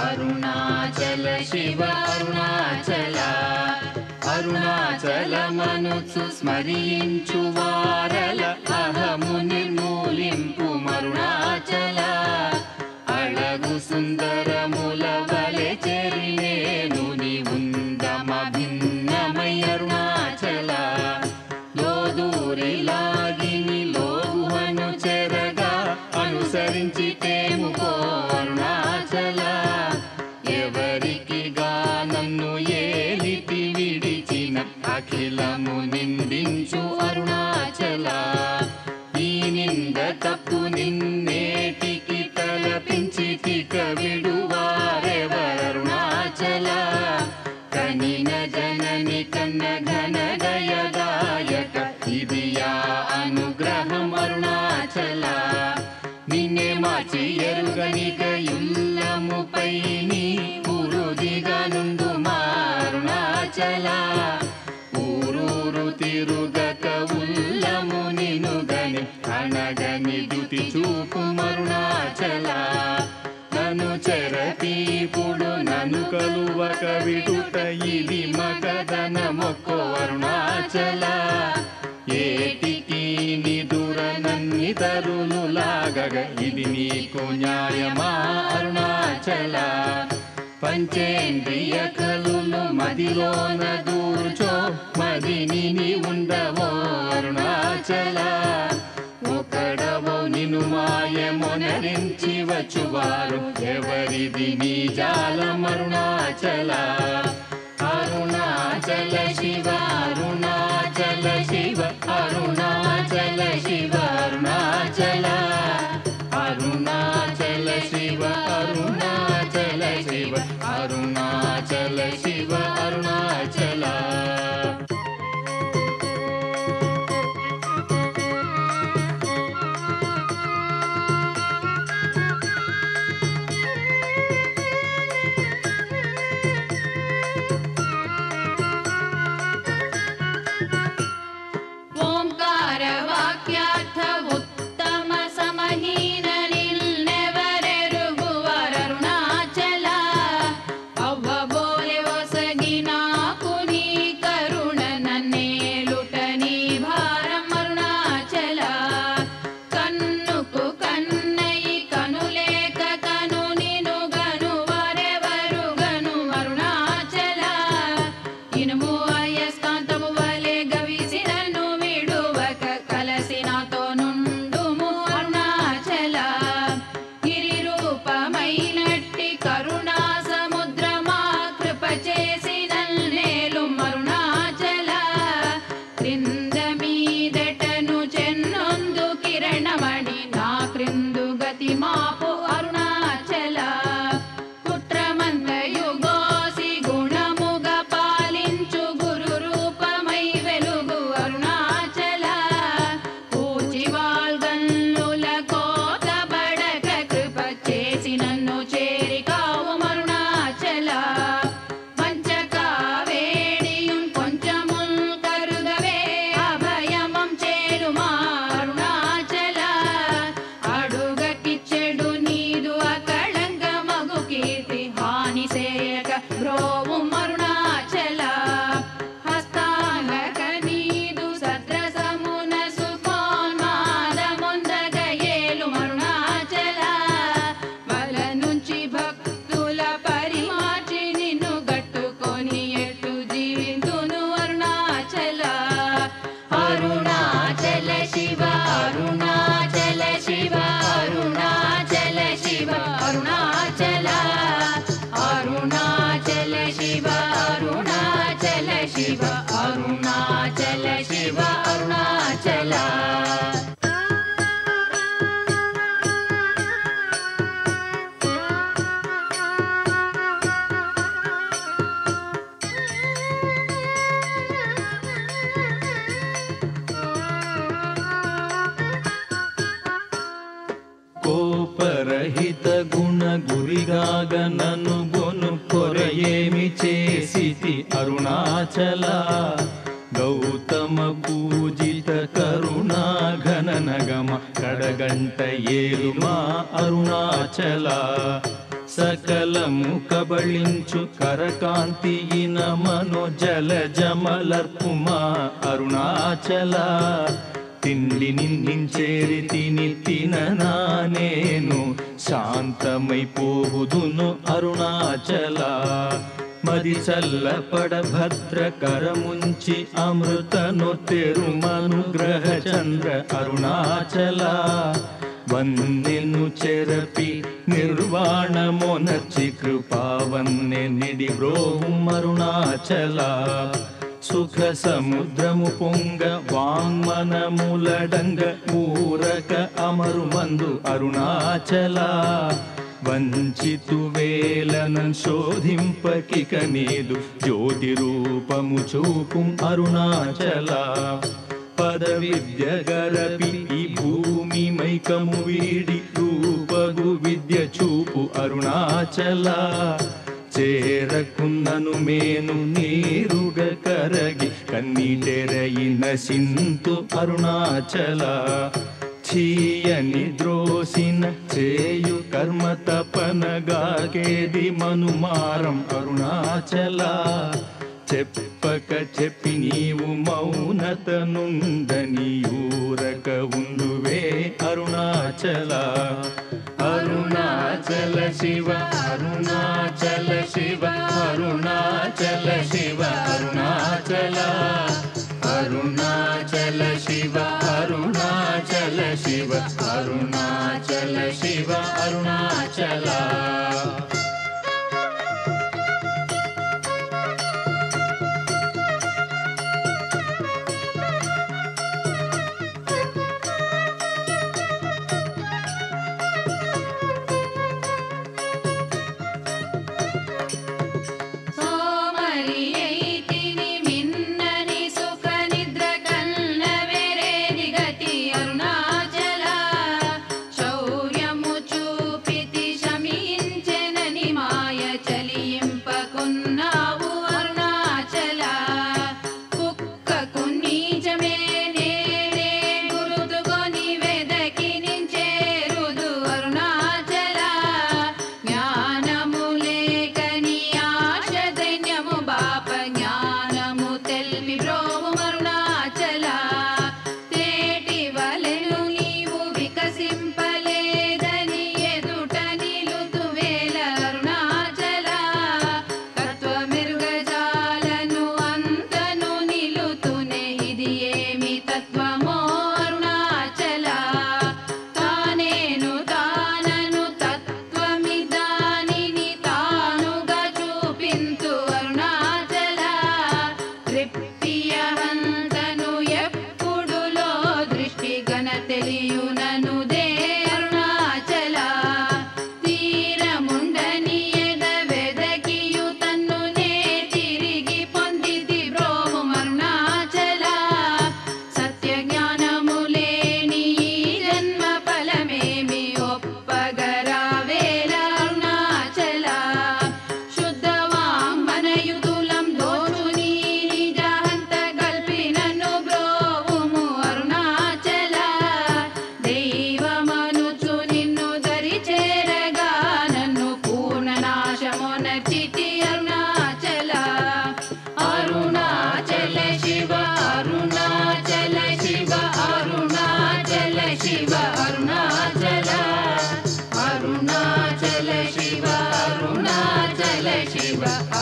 అరుణాచల శివ అరుణాచల అరుణాచలమనుచు స్మరించు వారల అహము నిర్మూలింపు మరుణాచల అళగు సుందరముల వలె చెరినేను నీవుందమ భిన్నమై అరుణాచల లోదూరిలాగిని లోగుహను చెరగా అనుసరించి తేముకో అరుణాచల ఎవరికి నన్ను ఏలితి విడిచిన అఖిలము నిందించు అరుణాచల ఈ నింద తప్పు నిన్నేటికి తలపించి తిక విడువారెవరుణాచల కనిన జనని కన్న ఘన దయదాయక ఇది యా అనుగ్రహం అరుణాచల నిన్నే మార్చి ఎరుగనిక యుల్లముపై నీ పురుదిగా నుండు అరుణాచల ఊరూరు తిరుగక ఉల్లము నినుగని అనగని దుతి చూపు అరుణాచల నన్ను చెరపీపుడు నన్ను కలువక విడుట ఇది మగదన మొక్కో అరుణాచల ఏటికి నిదుర నన్ని తరులు లాగగ ఇది నీకు న్యాయమా అరుణాచల పంచేంద్రియ కలులు మదిలోన దూర్చో మదిని నీ ఉండవో అరుణాచల ఒకడవో నిను మాయమొనరించి వచ్చువారు ఎవరిది నీ జాలం అరుణాచల అరుణాచల శివ అరుణాచల శివ అరుణాచల శివ అరుణాచల అరుణాచల శివ అరుణాచల శివ అరుణాచల శివ అరుణాచల కోపరహిత గుణ గురిగాగ నన్ను గొను కొరయేమి చేసితి అరుణాచల గౌతమ పూజిత కరుణా ఘన నగమ కడగంట ఏలుమా అరుణాచల సకలము కబళించు కరకాంతియిన మనోజల జమలర్పుమా అరుణాచల తిండి నిందించేరి తిని తిననా నేను శాంతమైపోవుదును అరుణాచల మది చల్లపడ భద్రకరముంచి అమృతను తెరుమనుగ్రహ చంద్ర అరుణాచల వన్నెను చెరపి నిర్వాణమొనర్చి కృపావన్నె నిడి బ్రోవుం అరుణాచల సుఖ సముద్రము పొంగ వాంగ్మనములడంగ ఊరక అమరుమందు అరుణాచల వంచితు వేలన శోధింపకిక నీదు జ్యోతి రూపము చూపుం అరుణాచల పద విద్య గరపి ఈ భూమి మైకము వీడి రూపగు విద్య చూపు అరుణాచల చేరకున్నను మేను నీరుగ కరగి కన్నీటెరయి నశింతు అరుణాచల చీయని ద్రోసిన చేయు కర్మ తపనగాకేది మనుమారం అరుణాచల చెప్పక చెప్పి నీవు మౌనత నుందని ఊరక ఉండువే అరుణాచల అరుణాచల శివ అరుణాచల శివ అరుణాచల శివ అరుణాచల అరుణాచల శివ అరుణాచల శివ అరుణాచల శివ అరుణాచల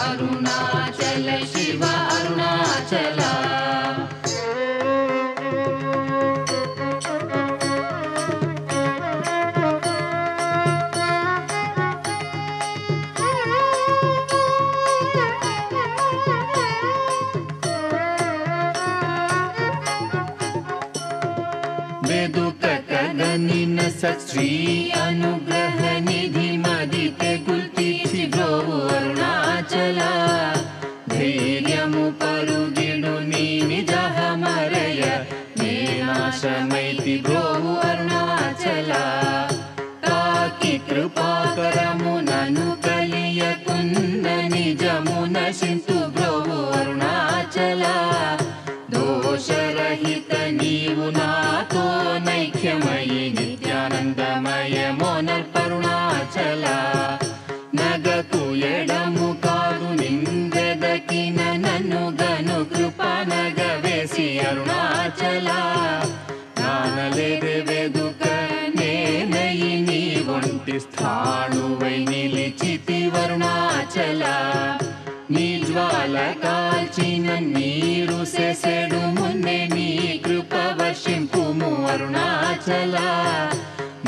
అరుణాచల శివ అరుణాచల వెదుకగనిన సత్శ్రీ అనుగ్రహ నిధి మదితే గుల్తిచి బ్రోవు అరుణాచల ధైర్యము పరుగిడు నీ నిజహమరయ నేనాశమైతి బ్రోవు అరుణాచల తాకి కృపాకరము నను కలియకున్న నిజము నశింతు బ్రోవు అరుణాచల దోషరహిత నీవు నాతో నైక్యమయి నిత్యానందమయ మోనర్పరుణాచల స్థాణువై నిలిచితి అరుణాచల నీ జ్వాల కాల్చిన నీరు సెసెడు మున్నే నీ కృప వర్షింపుము అరుణాచల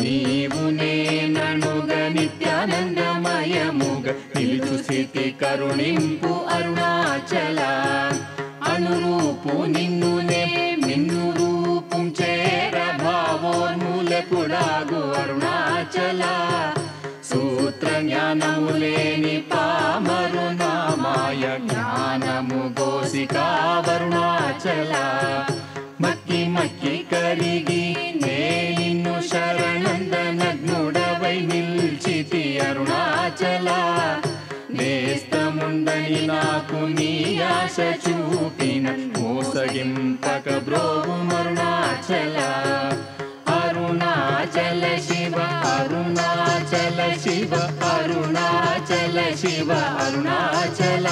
నీవు నేననుగ నిత్యానందమయముగ నిలుచు స్థితి కరుణింపు అరుణాచల అనురూపు నిన్నునే మిన్ను రూపం చేర భావోన్మూలకుడాగు అరుణాచల సూత్ర జ్ఞానము లేని పామరు నామాయ జ్ఞానము గోసికా అరుణాచల మక్కి మక్కి కరిగి నే నిన్ను శరణందనగ్నుడవై నిల్చితి అరుణాచల నేస్తముందని నాకు నీ ఆశ చూపిన మోసగింపక బ్రోవు అరుణాచల అరుణాచల శివ అరుణాచల శివ అరుణాచల శివ అరుణాచల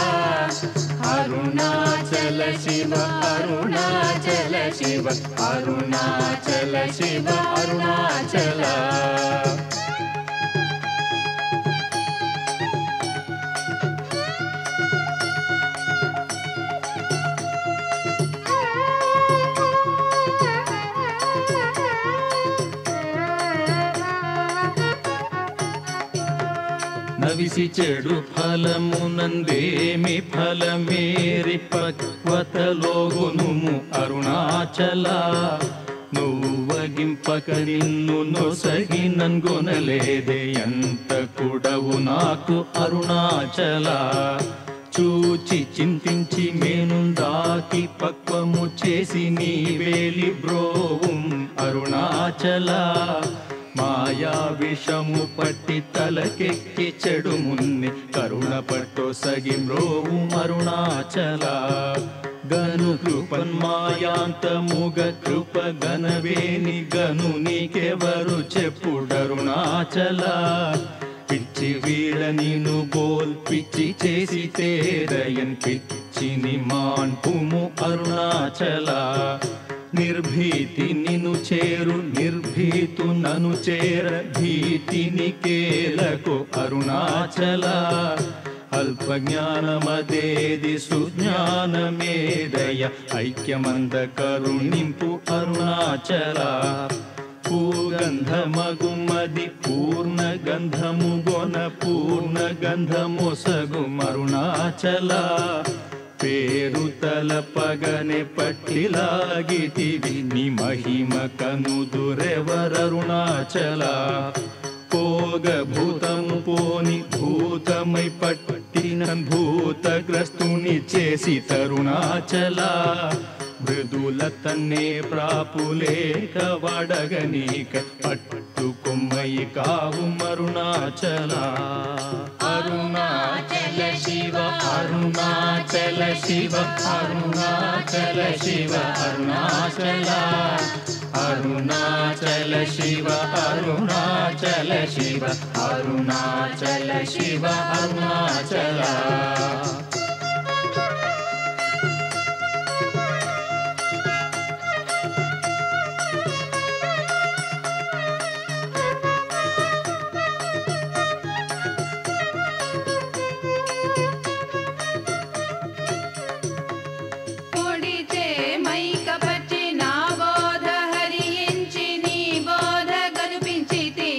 అరుణాచల శివ అరుణాచల శివ అరుణాచల శివ అరుణాచల నవిసి చెడు ఫలమునందేమి ఫలమేరి పక్వతలోగునుము అరుణాచల నువ్వగింపక నిన్ను నొసగినన్గొనలేదే ఎంత కూడవు నాకు అరుణాచల చూచి చింతించి మేనుందాకి పక్వము చేసి నీ వేలి బ్రోవుం అరుణాచల మాయా విషము పట్టి తలకెక్కి చెడు మున్ని కరుణ పట్టో సగి మ్రోవు అరుణాచల గను కృపన్మాయాంతముగ కృప గనవేని గను నీకెవరు చెప్పుడరుణాచల పిచ్చి వీడ నిను బోల్ పిచ్చి చేసి తేరయన్ పిచ్చిని మాన్పుము అరుణాచల నిర్భీతి నిను చేరు నిర్భీతు నను చేర భీతిని కేలకు అరుణాచల అల్ప జ్ఞానమదేది సుజ్ఞానమేదయ ఐక్యమంద కరుణింపు అరుణాచల పూగంధమగుమది పూర్ణ గంధము గొన పూర్ణ గంధమొసగు అరుణాచల పేరు తలపగనే పట్టిలాగితివి ని మహిమ కనుదురెవరరుణాచల పోగ భూతము పోని భూతమై పట్టిన భూతగ్రస్తుని చేసి తరుణాచల మృదుల తన్నే ప్రాపులేక వడగనీక పట్టుకొమ్మయి కావు అరుణాచల అరుణాచల శివ అరుణాచల శివ అరుణాచల శివ అరుణాచల అరుణాచల శివ అరుణాచల శివ అరుణాచల శివ అరుణాచల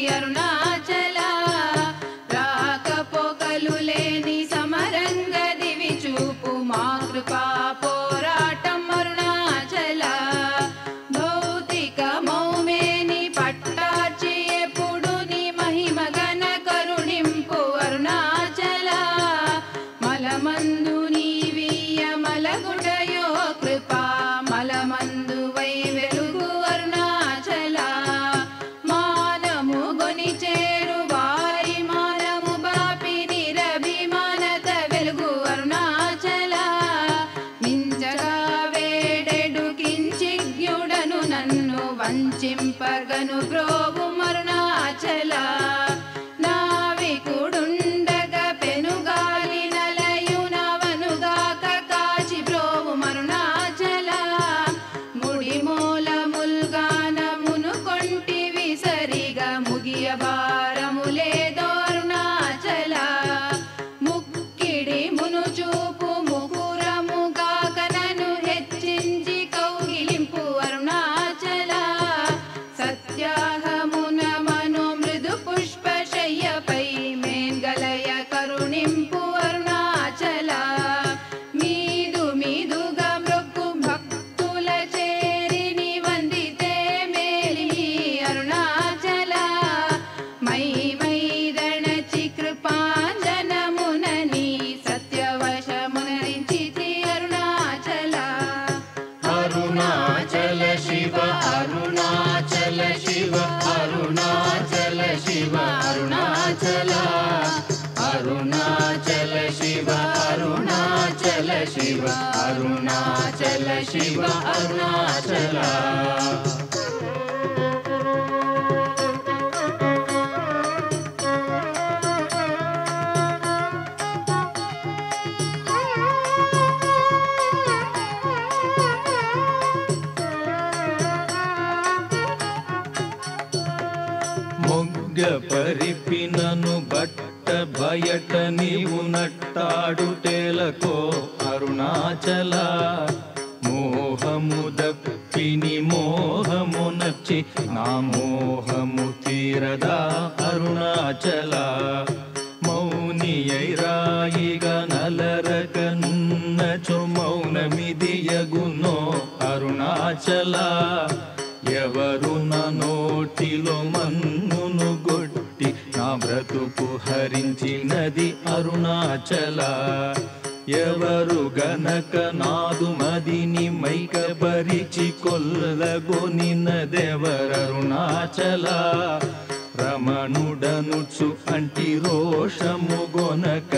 అరుణాచల రాకపోకలు లేని సమరంగ అరుణాచల శివ అరుణాచల శివ అరుణాచల శివ అరుణాచల మొగ్గ పరిపినను బట్ట బయట నీవు నట్టాడుటేలకో అరుణాచల మోహము దప్పిని మోహము నచ్చి నా మోహము తీరదా అరుణాచల మౌనియైరాయిగా నలరకనున్నచో మౌనమిదియగునో అరుణాచల ఎవరు నా నోటిలో మన్నును గొట్టి నా బ్రతుకు హరించినది అరుణాచల ఎవరు గనక నాదు మదిని మైకబరిచి కొల్లగొనినదెవరరుణాచల రమణుడనుచు అంటి రోషము గొనక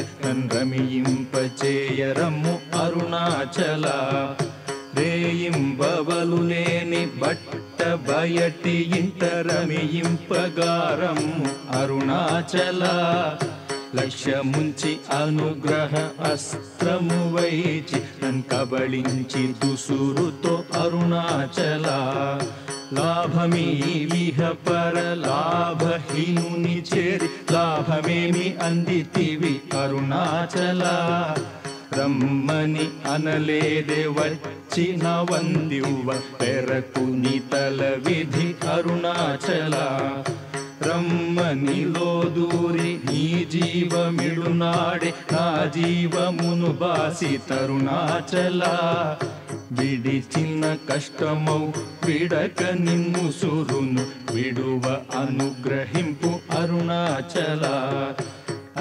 రమియింపచేయరము అరుణాచల రేయింబవలు లేని బట్ట బయటి ఇంట రమియింపగారము అరుణాచల లక్ష్యముంచి అనుగ్రహ అస్త్రము వైచి నన్ కబళించి దుసురుతో అరుణాచల లాభమీ విహ పర లాభహీనుని చేరి లాభమేమి అందితివి అరుణాచల రమ్మని అనలేదే వచ్చిన వందివ్వ పెరకు నీ తల విధి అరుణాచల రమ్మనిలో దూరి నీ జీవమిడునాడే నా జీవమును బాసి తరుణాచల విడిచిన కష్టమౌ విడక నిన్ను సురును విడువ అనుగ్రహింపు అరుణాచల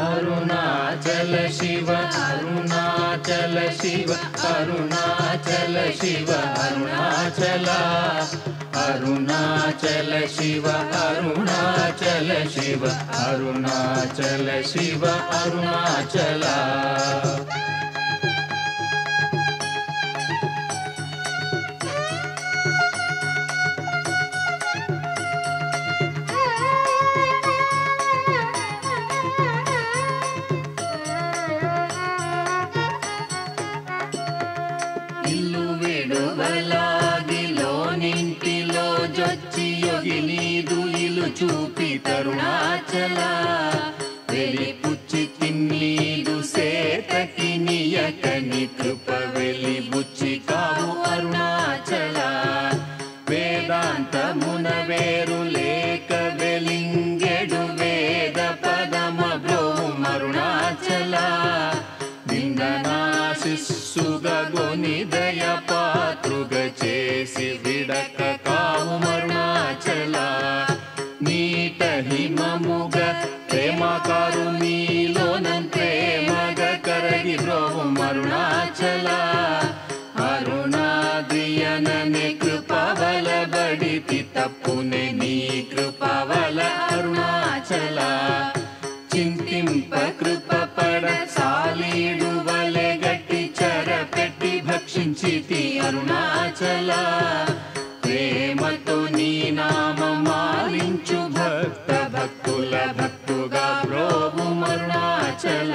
అరుణాచల శివ అరుణాచల శివ అరుణాచల శివ అరుణాచల అరుణాచల శివ అరుణాచల శివ అరుణాచల శివ అరుణాచల చూపి తరుణాచల వెలిపుచ్చి తిన్నీదు సేతకి నియకని కృప వెలి బుచ్చి కావు అరుణాచల వేదాంతమున వేరు లేక వెలింగెడు వేద పదమ బ్రోహం అరుణాచల నిందనాశిస్సుగా గొని దయ పాత్రుగ చేసి విడక కావు అరుణాచల నీట హిమముగ ప్రేమకారు నీలోనం ప్రేమగ కరగి బ్రోహం అరుణాచల అరుణాద్రియననే కృపవల బడితి తప్పునే నీ కృపవల అరుణాచల చింతింప కృప పడ సాలీడు వలె గట్టి చర పెట్టి భక్షించితి అరుణాచల ప్రేమతో నీ నామమాలించు భక్త భక్తుల భక్తుగా బ్రోవు అరుణాచల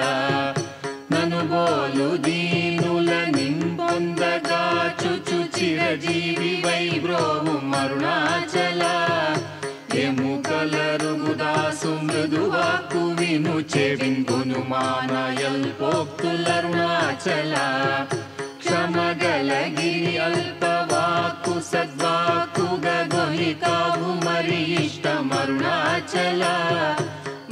నను బోలు దీనుల నింపొందగా చుచు చిరజీవి వై బ్రోవు అరుణాచల ఎముకల రుగుదాసు మృదువాకు విను చెవింగును మానయల్పోక్తులరుణాచల క్షమగలగిరి అల్పవాక్కు సద్వాక్కుగా గొని కావు మరి ఇష్టమరుణాచల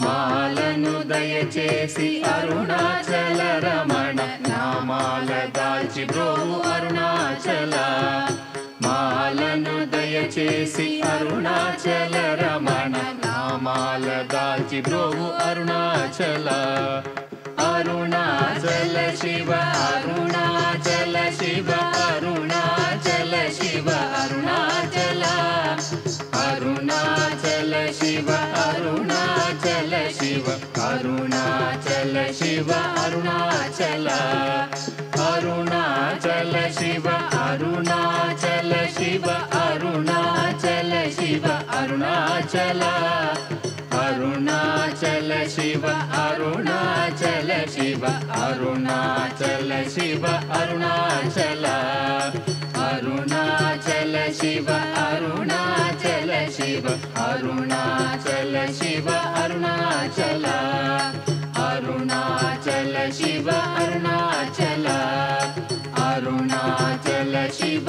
మాలను దయచేసి అరుణాచల రమణ నామాల దాల్చి బ్రోవు అరుణాచల మాలను దయచేసి అరుణాచల రమణ నామాల దాల్చి బ్రోవు అరుణాచల అరుణాచల శివ అరుణాచల శివ అరుణాచల శివ అరుణాచల అరుణాచల శివ అరుణాచల శివ అరుణాచల ಶಿವ ಅರುಣಾಚಲ ಅರುಣಾಚಲ ಶಿವ ಅರುಣಾಚಲ ಶಿವ ಅರುಣಾಚಲ ಶಿವ ಅರುಣಾಚಲ ಅರುಣಾಚಲ ಶಿವ ಅರುಣಾಚಲ ಶಿವ ಅರುಣಾಚಲ ಶಿವ ಅರುಣಾಚಲ ಅರುಣಾಚಲ ಶಿವ ಅರುಣಾಚಲ ಶಿವ ಅರುಣಾಚಲ ಶಿವ ಅರುಣಾಚಲ ಅರುಣಾಚಲ ಶಿವ ಅರುಣಾಚಲ ಅರುಣಾಚಲ ಶಿವ